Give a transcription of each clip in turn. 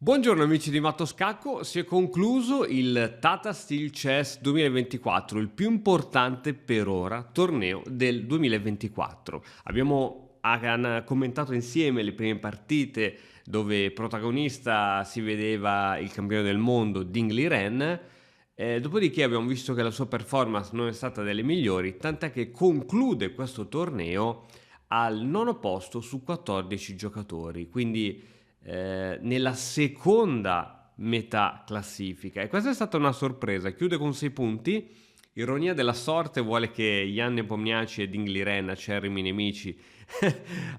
Buongiorno amici di Matto Scacco, si è concluso il Tata Steel Chess 2024, il più importante per ora torneo del 2024. Abbiamo commentato insieme le prime partite dove protagonista si vedeva il campione del mondo Ding Liren, dopodiché abbiamo visto che la sua performance non è stata delle migliori, tant'è che conclude questo torneo al nono posto su 14 giocatori, quindi nella seconda metà classifica, e questa è stata una sorpresa. Chiude con 6 punti. Ironia della sorte vuole che Jan Nepomniachtchi e Ding Liren, acerrimi nemici,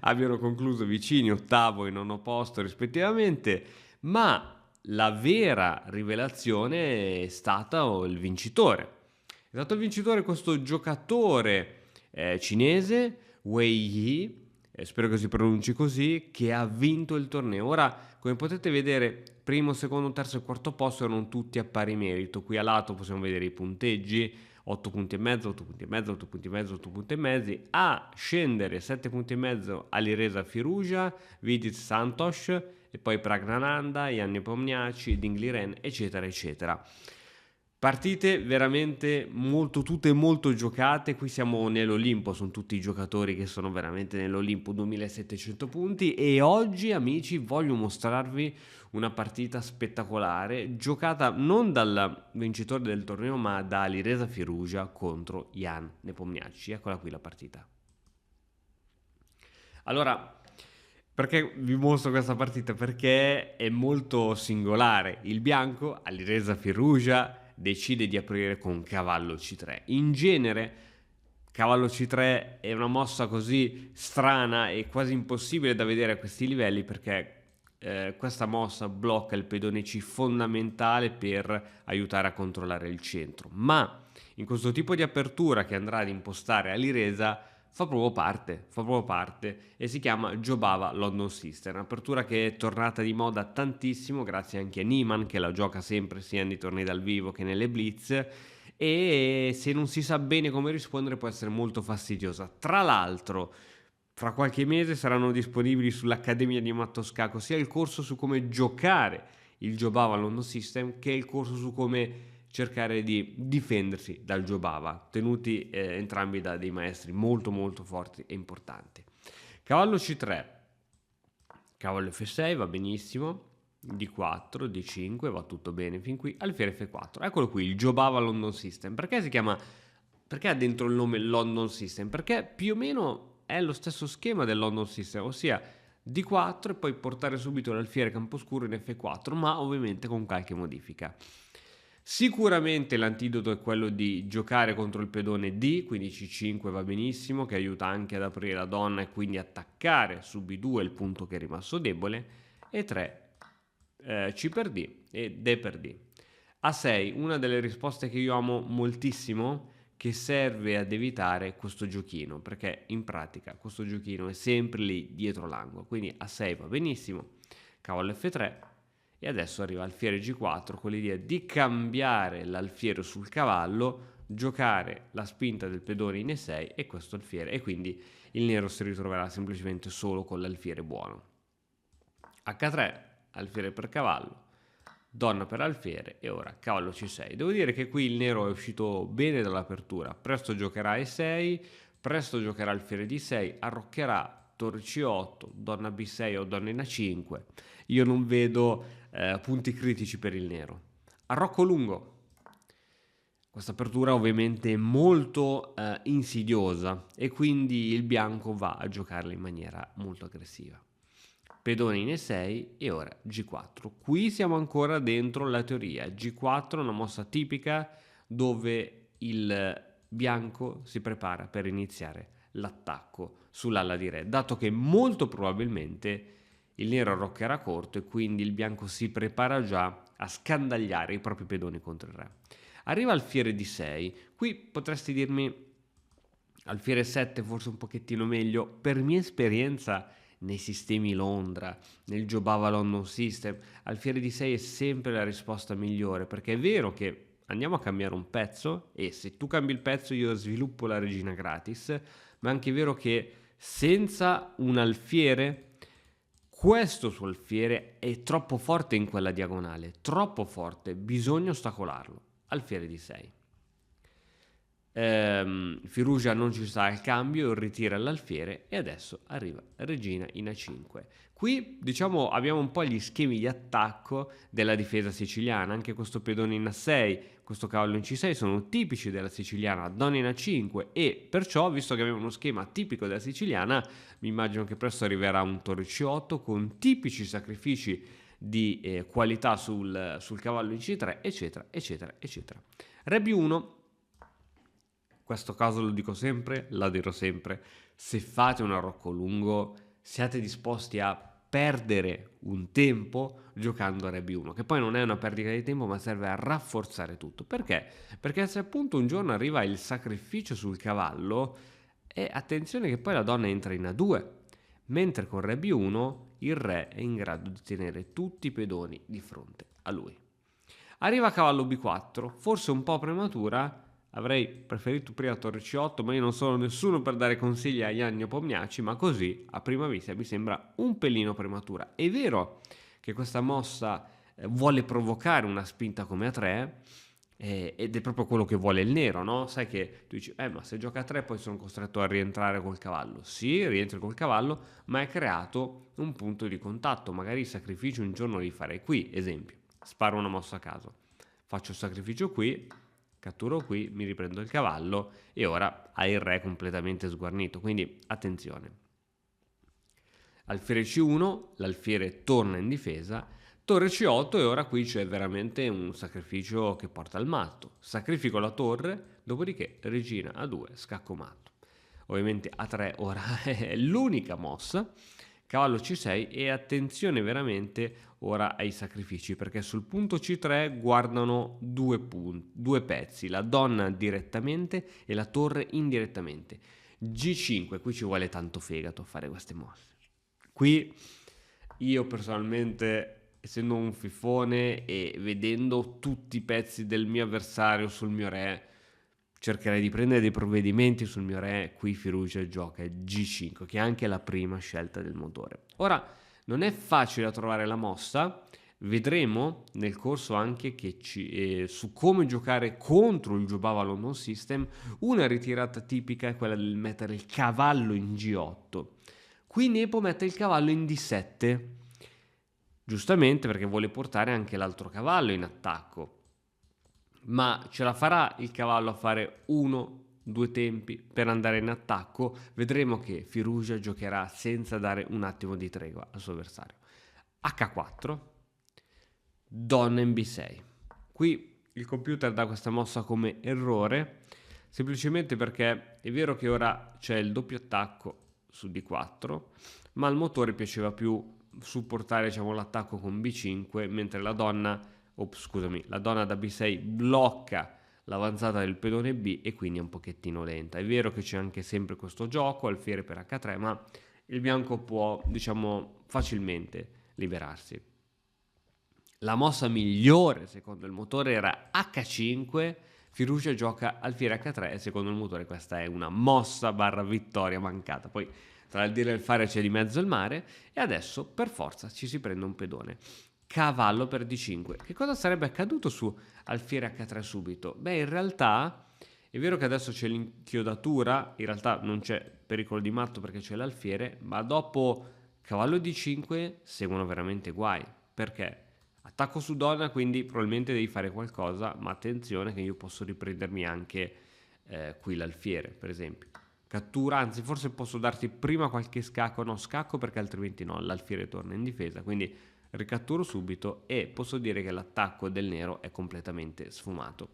abbiano concluso vicini, ottavo e nono posto rispettivamente, ma la vera rivelazione è stato il vincitore. È stato il vincitore questo giocatore cinese, Wei Yi, spero che si pronunci così, che ha vinto il torneo. Ora, come potete vedere, primo, secondo, terzo e quarto posto erano tutti a pari merito. Qui a lato possiamo vedere i punteggi: 8 punti e mezzo, 8 punti e mezzo, 8 punti e mezzo, 8 punti e mezzi. A scendere 7 punti e mezzo Alireza Firouzja, Vidit Santosh e poi Praggnanandhaa, Jan Nepomniachtchi, Ding Liren, eccetera eccetera. Partite veramente tutte molto giocate. Qui siamo nell'Olimpo, sono tutti i giocatori che sono veramente nell'Olimpo, 2700 punti, e oggi amici voglio mostrarvi una partita spettacolare giocata non dal vincitore del torneo ma da Alireza Firouzja contro Jan Nepomniachtchi. Eccola qui la partita. Allora, perché vi mostro questa partita? Perché è molto singolare. Il bianco, Alireza Firouzja, decide di aprire con cavallo C3. In genere cavallo C3 è una mossa così strana e quasi impossibile da vedere a questi livelli, perché questa mossa blocca il pedone C fondamentale per aiutare a controllare il centro. Ma in questo tipo di apertura che andrà ad impostare Alireza fa proprio parte e si chiama Jobava London System, un'apertura che è tornata di moda tantissimo grazie anche a Niemann, che la gioca sempre sia nei tornei dal vivo che nelle blitz, e se non si sa bene come rispondere può essere molto fastidiosa. Tra l'altro, fra qualche mese saranno disponibili sull'Accademia di Matto Scacco sia il corso su come giocare il Jobava London System che il corso su come cercare di difendersi dal Jobava, tenuti entrambi da dei maestri molto molto forti e importanti. Cavallo C3, cavallo F6 va benissimo, D4, D5 va tutto bene fin qui, alfiere F4. Eccolo qui, il Jobava London System. Perché ha dentro il nome London System? Perché più o meno è lo stesso schema del London System, ossia D4 e poi portare subito l'alfiere camposcuro in F4, ma ovviamente con qualche modifica. Sicuramente l'antidoto è quello di giocare contro il pedone D, quindi C5 va benissimo, che aiuta anche ad aprire la donna e quindi attaccare su B2 il punto che è rimasto debole, e 3 C per D e D per D. A6, una delle risposte che io amo moltissimo, che serve ad evitare questo giochino, perché in pratica questo giochino è sempre lì dietro l'angolo, quindi A6 va benissimo, cavallo F3, e adesso arriva alfiere G4 con l'idea di cambiare l'alfiere sul cavallo, giocare la spinta del pedone in E6 e questo alfiere, e quindi il nero si ritroverà semplicemente solo con l'alfiere buono. H3, alfiere per cavallo, donna per alfiere, e ora cavallo C6. Devo dire che qui il nero è uscito bene dall'apertura, presto giocherà E6, presto giocherà alfiere D6, arroccherà torre C8, donna B6 o donna in A5. Io non vedo punti critici per il nero. Arrocco lungo. Questa apertura ovviamente è molto insidiosa e quindi il bianco va a giocarla in maniera molto aggressiva. Pedone in E6 e ora G4. Qui siamo ancora dentro la teoria. G4 è una mossa tipica dove il bianco si prepara per iniziare l'attacco sull'ala di re, dato che molto probabilmente il nero arroccherà corto e quindi il bianco si prepara già a scandagliare i propri pedoni contro il re. Arriva alfiere D6, qui potresti dirmi alfiere 7 forse un pochettino meglio. Per mia esperienza nei sistemi Londra, nel Jobava London System, alfiere D6 è sempre la risposta migliore, perché è vero che andiamo a cambiare un pezzo e se tu cambi il pezzo io sviluppo la regina gratis, ma è anche vero che senza un alfiere Questo suo alfiere è troppo forte in quella diagonale, troppo forte, bisogna ostacolarlo. Alfiere di 6. Firugia non ci sta al cambio, ritira l'alfiere e adesso arriva regina in A5. Qui diciamo abbiamo un po' gli schemi di attacco della difesa siciliana, anche questo pedone in A6, questo cavallo in C6 sono tipici della siciliana, donna in A5 e perciò, visto che abbiamo uno schema tipico della siciliana, mi immagino che presto arriverà un torre C8 con tipici sacrifici di qualità sul cavallo in C3, eccetera, eccetera, eccetera. Re B1. Questo caso lo dico sempre, la dirò sempre, se fate un arrocco lungo siate disposti a perdere un tempo giocando a Re B1, che poi non è una perdita di tempo ma serve a rafforzare tutto. Perché? Perché se appunto un giorno arriva il sacrificio sul cavallo, e attenzione che poi la donna entra in A2, mentre con Re B1 il re è in grado di tenere tutti i pedoni di fronte a lui. Arriva cavallo B4, forse un po' prematura. Avrei preferito prima torre C8, ma io non sono nessuno per dare consigli agli anni opomniaci, ma così a prima vista mi sembra un pelino prematura. È vero che questa mossa vuole provocare una spinta come a 3 ed è proprio quello che vuole il nero, no? Sai che tu dici, ma se gioca a 3 poi sono costretto a rientrare col cavallo. Sì, rientri col cavallo, ma hai creato un punto di contatto. Magari il sacrificio un giorno li farei qui, esempio. Sparo una mossa a caso. Faccio il sacrificio qui, catturo qui, mi riprendo il cavallo e ora hai il re completamente sguarnito, quindi attenzione. Alfiere C1, l'alfiere torna in difesa, torre C8 e ora qui c'è veramente un sacrificio che porta al matto. Sacrifico la torre, dopodiché regina A2, scacco matto. Ovviamente A3 ora è l'unica mossa, cavallo C6 e attenzione veramente ora ai sacrifici perché sul punto C3 guardano due pezzi, la donna direttamente e la torre indirettamente. G5, qui ci vuole tanto fegato a fare queste mosse. Qui io personalmente, essendo un fifone e vedendo tutti i pezzi del mio avversario sul mio re, cercherei di prendere dei provvedimenti sul mio re. Qui Firugia gioca G5, che è anche la prima scelta del motore. Ora, non è facile da trovare la mossa, vedremo nel corso anche che su come giocare contro il Jobava London System. Una ritirata tipica è quella del mettere il cavallo in G8. Qui Nepo mette il cavallo in D7, giustamente perché vuole portare anche l'altro cavallo in attacco. Ma ce la farà il cavallo a fare 1-2 tempi per andare in attacco? Vedremo che Firugia giocherà senza dare un attimo di tregua al suo avversario. H4, donna in B6. Qui il computer dà questa mossa come errore, semplicemente perché è vero che ora c'è il doppio attacco su D4, ma al motore piaceva più supportare, diciamo, l'attacco con B5, mentre la donna da B6 blocca l'avanzata del pedone B e quindi è un pochettino lenta. È vero che c'è anche sempre questo gioco, alfiere per H3, ma il bianco può, diciamo, facilmente liberarsi. La mossa migliore secondo il motore era H5, Firugia gioca alfiere H3 e secondo il motore questa è una mossa / vittoria mancata. Poi tra il dire e il fare c'è di mezzo il mare e adesso per forza ci si prende un pedone. Cavallo per D5. Che cosa sarebbe accaduto su alfiere H3 subito? Beh, in realtà è vero che adesso c'è l'inchiodatura, in realtà non c'è pericolo di matto perché c'è l'alfiere, ma dopo cavallo D5 seguono veramente guai. Perché? Attacco su donna, quindi probabilmente devi fare qualcosa, ma attenzione che io posso riprendermi anche qui l'alfiere, per esempio. Cattura, anzi forse posso darti prima qualche scacco, no scacco perché altrimenti no, l'alfiere torna in difesa, quindi ricatturo subito e posso dire che l'attacco del nero è completamente sfumato.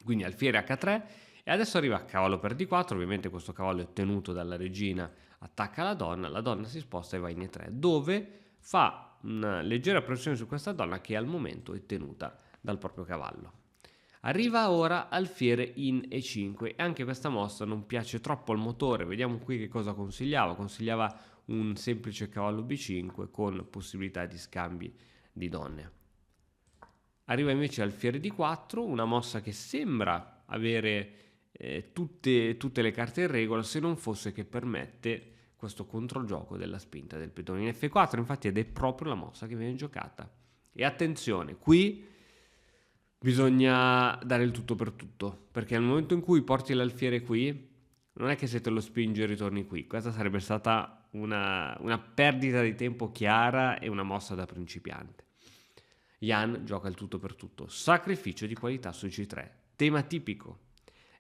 Quindi alfiere H3 e adesso arriva cavallo per D4, ovviamente questo cavallo è tenuto dalla regina, attacca la donna si sposta e va in E3, dove fa una leggera pressione su questa donna che al momento è tenuta dal proprio cavallo. Arriva ora alfiere in E5 e anche questa mossa non piace troppo al motore, vediamo qui che cosa consigliava un semplice cavallo B5 con possibilità di scambi di donne. Arriva invece alfiere D4, una mossa che sembra avere tutte le carte in regola se non fosse che permette questo controgioco della spinta del pedone in F4, infatti, ed è proprio la mossa che viene giocata. E attenzione, qui bisogna dare il tutto per tutto, perché nel momento in cui porti l'alfiere qui, non è che se te lo spingi ritorni qui. Questa sarebbe stata una perdita di tempo chiara e una mossa da principiante. Jan gioca il tutto per tutto, sacrificio di qualità su C3, tema tipico.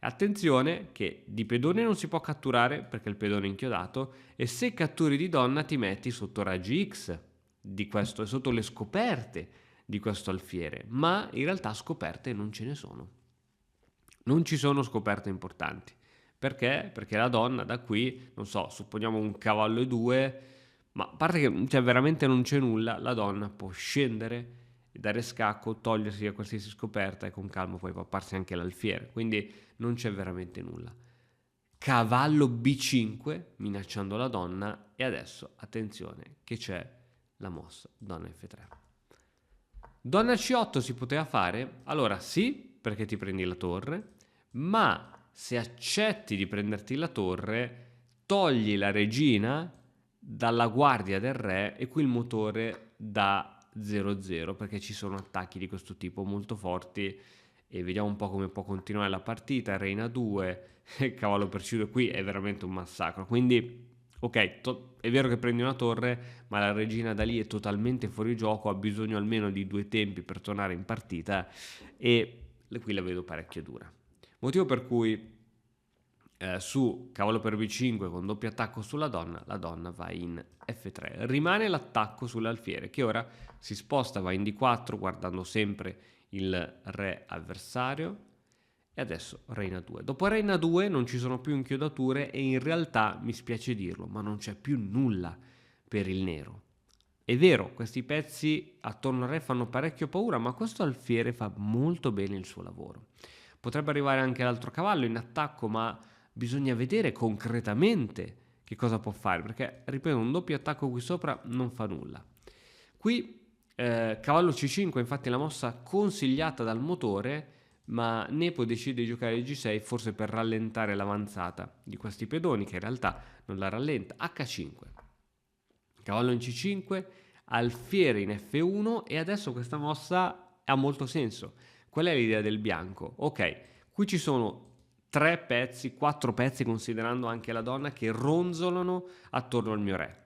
Attenzione che di pedone non si può catturare perché il pedone è inchiodato, e se catturi di donna ti metti sotto raggi X di questo, sotto le scoperte di questo alfiere, ma in realtà scoperte non ce ne sono. Non ci sono scoperte importanti. Perché? Perché la donna da qui, non so, supponiamo un cavallo e 2, ma a parte che veramente non c'è nulla, la donna può scendere, dare scacco, togliersi a qualsiasi scoperta e con calma poi papparsi anche l'alfiere. Quindi non c'è veramente nulla. Cavallo B5 minacciando la donna, e adesso attenzione che c'è la mossa donna F3. Donna C8 si poteva fare? Allora sì, perché ti prendi la torre, ma se accetti di prenderti la torre, togli la regina dalla guardia del re e qui il motore da 0-0, perché ci sono attacchi di questo tipo molto forti e vediamo un po' come può continuare la partita. Reina 2, cavallo per C2, qui è veramente un massacro, quindi ok, è vero che prendi una torre, ma la regina da lì è totalmente fuori gioco, ha bisogno almeno di 2 tempi per tornare in partita e qui la vedo parecchio dura. Motivo per cui su cavallo per B5 con doppio attacco sulla donna, la donna va in F3. Rimane l'attacco sull'alfiere che ora si sposta, va in D4 guardando sempre il re avversario. E adesso Reina 2. Dopo Reina 2 non ci sono più inchiodature e in realtà, mi spiace dirlo, ma non c'è più nulla per il nero. È vero, questi pezzi attorno al re fanno parecchio paura, ma questo alfiere fa molto bene il suo lavoro. Potrebbe arrivare anche l'altro cavallo in attacco, ma bisogna vedere concretamente che cosa può fare, perché, ripeto, un doppio attacco qui sopra non fa nulla. Qui cavallo C5, infatti, è la mossa consigliata dal motore, ma Nepo decide di giocare G6 forse per rallentare l'avanzata di questi pedoni, che in realtà non la rallenta. H5, cavallo in C5, alfiere in F1, e adesso questa mossa ha molto senso. Qual è l'idea del bianco? Ok, qui ci sono 3 pezzi, 4 pezzi considerando anche la donna, che ronzolano attorno al mio re.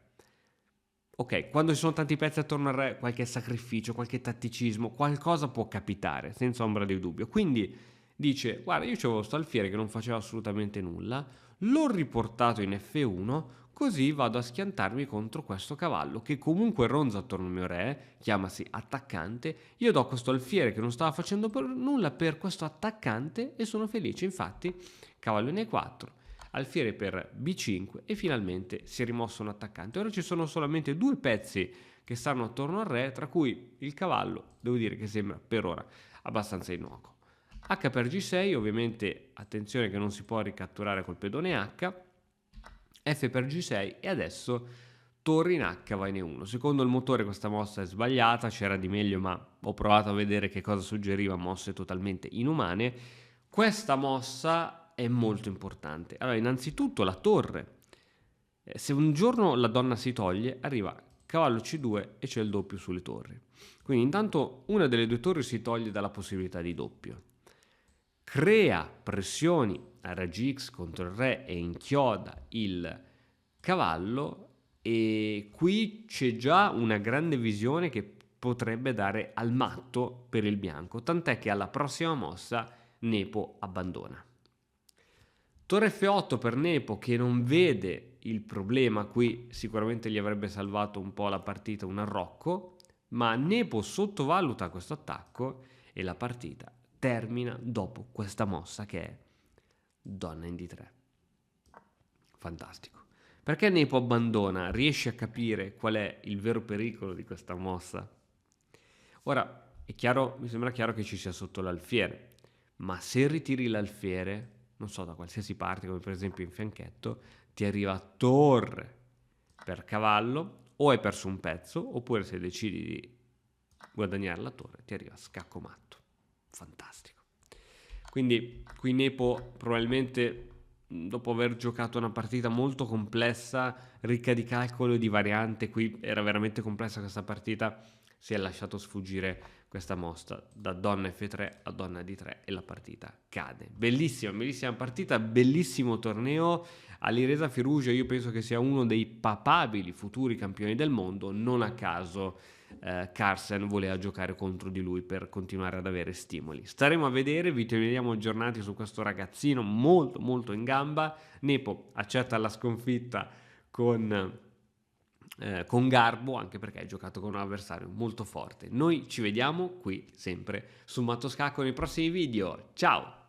Ok, quando ci sono tanti pezzi attorno al re, qualche sacrificio, qualche tatticismo, qualcosa può capitare, senza ombra di dubbio. Quindi dice, guarda, io c'avevo sto alfiere che non faceva assolutamente nulla, l'ho riportato in F1, così vado a schiantarmi contro questo cavallo, che comunque ronza attorno al mio re, chiamasi attaccante, io do questo alfiere che non stava facendo nulla per questo attaccante e sono felice. Infatti, cavallo in E4, alfiere per B5 e finalmente si è rimosso un attaccante. Ora ci sono solamente 2 pezzi che stanno attorno al re, tra cui il cavallo, devo dire che sembra per ora abbastanza innocuo. H per G6, ovviamente attenzione che non si può ricatturare col pedone H, F per G6 e adesso torre in H va in E1. Secondo il motore questa mossa è sbagliata, c'era di meglio, ma ho provato a vedere che cosa suggeriva, mosse totalmente inumane. Questa mossa è molto importante. Allora, innanzitutto la torre. Se un giorno la donna si toglie, arriva cavallo C2 e c'è il doppio sulle torri. Quindi intanto una delle 2 torri si toglie dalla possibilità di doppio. Crea pressioni a raggi X contro il re e inchioda il cavallo, e qui c'è già una grande visione che potrebbe dare al matto per il bianco, tant'è che alla prossima mossa Nepo abbandona. Torre F8 per Nepo, che non vede il problema, qui sicuramente gli avrebbe salvato un po' la partita un arrocco, ma Nepo sottovaluta questo attacco e la partita termina dopo questa mossa che è donna in D3. Fantastico. Perché Nepo abbandona? Riesce a capire qual è il vero pericolo di questa mossa? Ora, è chiaro, mi sembra chiaro che ci sia sotto l'alfiere, ma se ritiri l'alfiere, non so, da qualsiasi parte, come per esempio in fianchetto, ti arriva torre per cavallo, o hai perso un pezzo, oppure se decidi di guadagnare la torre, ti arriva scacco matto. Fantastico. Quindi qui Nepo probabilmente dopo aver giocato una partita molto complessa, ricca di calcolo e di variante, qui era veramente complessa questa partita, si è lasciato sfuggire questa mossa da donna F3 a donna D3 e la partita cade. Bellissima, bellissima partita, bellissimo torneo. Alireza Firouzja io penso che sia uno dei papabili futuri campioni del mondo, non a caso Carlsen voleva giocare contro di lui per continuare ad avere stimoli. Staremo a vedere, vi teniamo aggiornati su questo ragazzino molto molto in gamba. Nepo accetta la sconfitta con garbo, anche perché hai giocato con un avversario molto forte. Noi ci vediamo qui sempre su Matto Scacco nei prossimi video. Ciao!